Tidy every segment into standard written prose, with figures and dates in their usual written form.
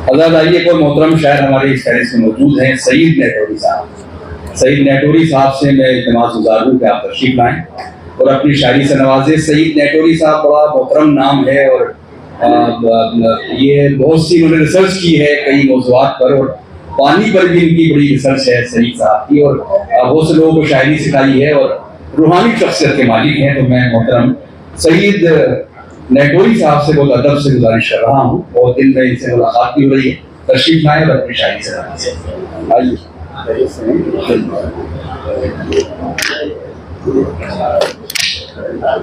हज़रत आइए कोई मोहतरम शायर हमारे इस फहरिस्त में मौजूद हैं, सईद नेटोरी साहब। सईद नेटोरी साहब से मैं इल्तिमास गुजार हूँ कि आप तशरीफ लाएँ और अपनी शायरी से नवाजें। सईद नेटोरी साहब बड़ा मोहतरम नाम है और ये बहुत सी उन्होंने रिसर्च की है कई मौज़ूआत पर, और पानी पर भी इनकी बड़ी रिसर्च है सईद साहब की, और बहुत से लोगों को शायरी सिखाई है और रूहानी शख्सियत के मालिक हैं। तो मैं मोहतरम सईद नेटोरी साहब से बहुत अदब से गुजारिश कर रहा हूँ, बहुत दिन में इनसे मुलाकात भी हो रही है, तशरीफ लाएं और अपनी शायरी से आइए।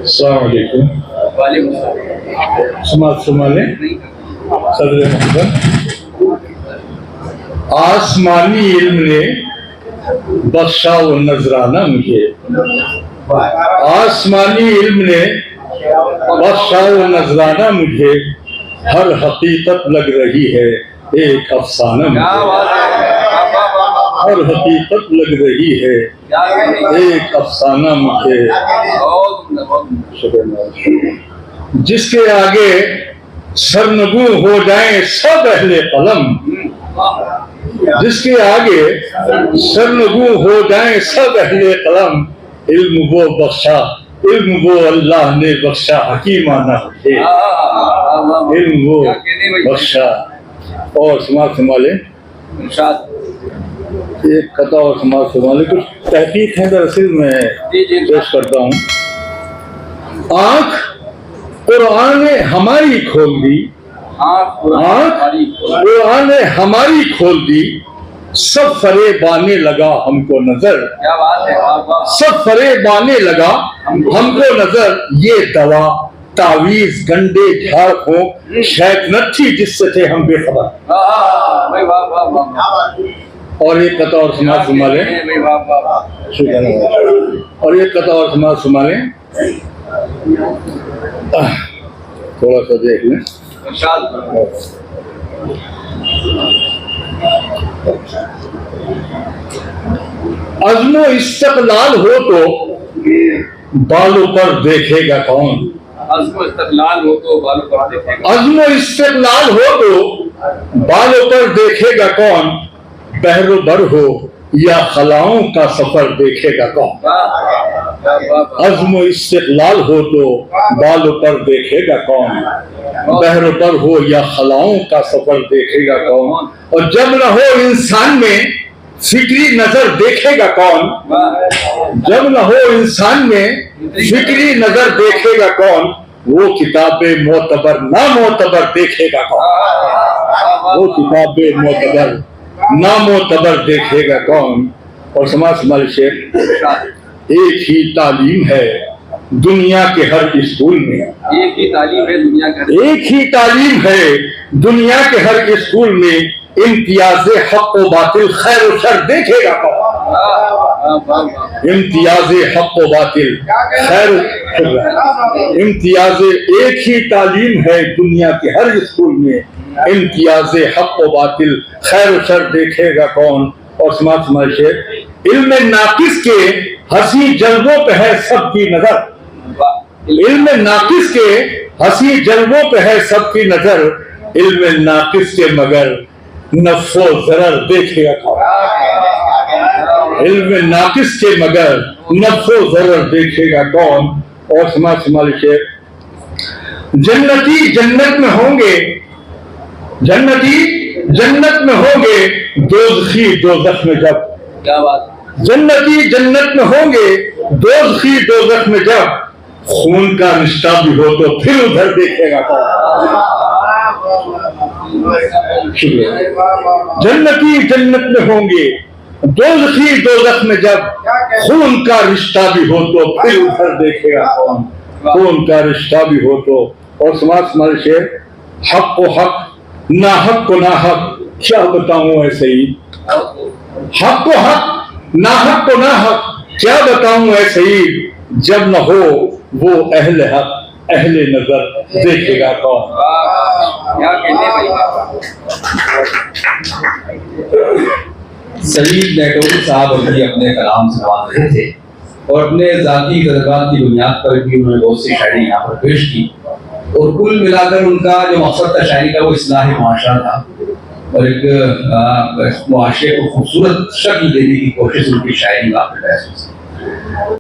अस्सलाम वालेकुम। सदर मोहम्मद, आसमानी इल्म ने बख्शा वो नजराना मुझे, आसमानी इल्म ने बख्शा वो नजराना मुझे, हर हकीकत लग रही है एक अफसाना मुझे, हर हकीकत लग रही है एक अफसाना मुझे। जिसके आगे सरनगू हो जाए सब अहले कलम, जिसके आगे सरनगू हो जाए सब अहले कलम, इल्म वो बख्शा, इल्म वो अल्लाह ने बख्शा हकीमाना है, इल्म वो बख्शा। और समाज संभाले, एक कथा और समाज संभाले, कुछ तहकीक है दरअसल मैं पेश करता हूँ। आँख कुरान ने हमारी खोल दी, आँख कुरान ने हमारी खोल दी, सब फरेब आने लगा हमको नजर, क्या बात है, सब फरेब आने लगा हमको नजर। ये दवा तावीज गंडे झाड़ को शायद न थी जिससे थे हम बेखबर। और एक कथा और समाज संभाले, और एक कथा और समाज संभाले, थोड़ा सा देख लें। अज़्मो इस्तक़लाल हो तो बालों पर देखेगा कौन, अज़्मो इस्तक़लाल हो तो बालों पर देखेगा, अज़्मो इस्तक़लाल हो तो बालों पर देखेगा कौन, बहरो बर हो या खलाओं का सफर देखेगा कौन। अज़्मो इस्तक़लाल हो तो बालों पर देखेगा कौन, बहरो बर हो या खलाओं का सफर देखेगा कौन। और जब न हो इंसान में फिक्री नजर देखेगा कौन, जब न हो इंसान में फिक्री नजर देखेगा कौन, वो किताबें मोतबर ना मोतबर देखेगा कौन, वो किताबें मोतबर ना मोतबर देखेगा कौन। और समाज संभाल शेख, एक ही तालीम है दुनिया के हर स्कूल में, एक ही तालीम है दुनिया का, एक ही तालीम है दुनिया के हर स्कूल में, इम्तियाज़े हक व बातिल खैर व शर देखेगा कौन, इम्तियाज़े हक व बातिल खैर, इम्तियाज़े एक ही तालीम है दुनिया के हर स्कूल में, इम्तियाज़े हक व बातिल खैर व शर देखेगा कौन। और समाज समाज शेख, इल्म नाकिस के हंसी जल्वों पे है सबकी नजर, इल्म नाकिस के हंसी जल्वों पे है सबकी नजर, इल्म नाकिस के मगर नफ़ो ज़रर देखेगा कौन, इल्म नाकिस के मगर नफ़ो ज़रर देखेगा कौन। और समाज संभाल शेख, जन्नती जन्नत में होंगे, जन्नती जन्नत में होंगे, दोज़खी दोज़ख में जब, क्या बात, जन्नती जन्नत में होंगे, दोज़खी दोज़ख में जब, खून का रिश्ता भी हो तो फिर उधर देखेगा कौन। जन्नती जन्नत में होंगे, दोज़खी दोज़ख में जब, खून का रिश्ता भी हो तो फिर उधर देखेगा कौन, खून का रिश्ता भी हो तो। और समाज समाज से, हक को हक ना हक को ना हक क्या बताऊं ऐसे ही, हक को हक ना हक को ना हक क्या बताऊं ऐसे ही, जब न हो वो अहले हक अहले नजर देखेगा कौन। क्या कहने भाई। सईद नेटोरी साहब अभी अपने कलाम से बात रहे थे और अपने ज़ाती तजुर्बात की बुनियाद पर भी उन्होंने बहुत सी शायरी यहाँ पर पेश की, और कुल मिलाकर उनका जो मकसद था शायरी का वो इस्लाह माशरा था। और एक मुआशरे को खूबसूरत शक्ल देने की कोशिश उनकी शायरी में आपको महसूस है।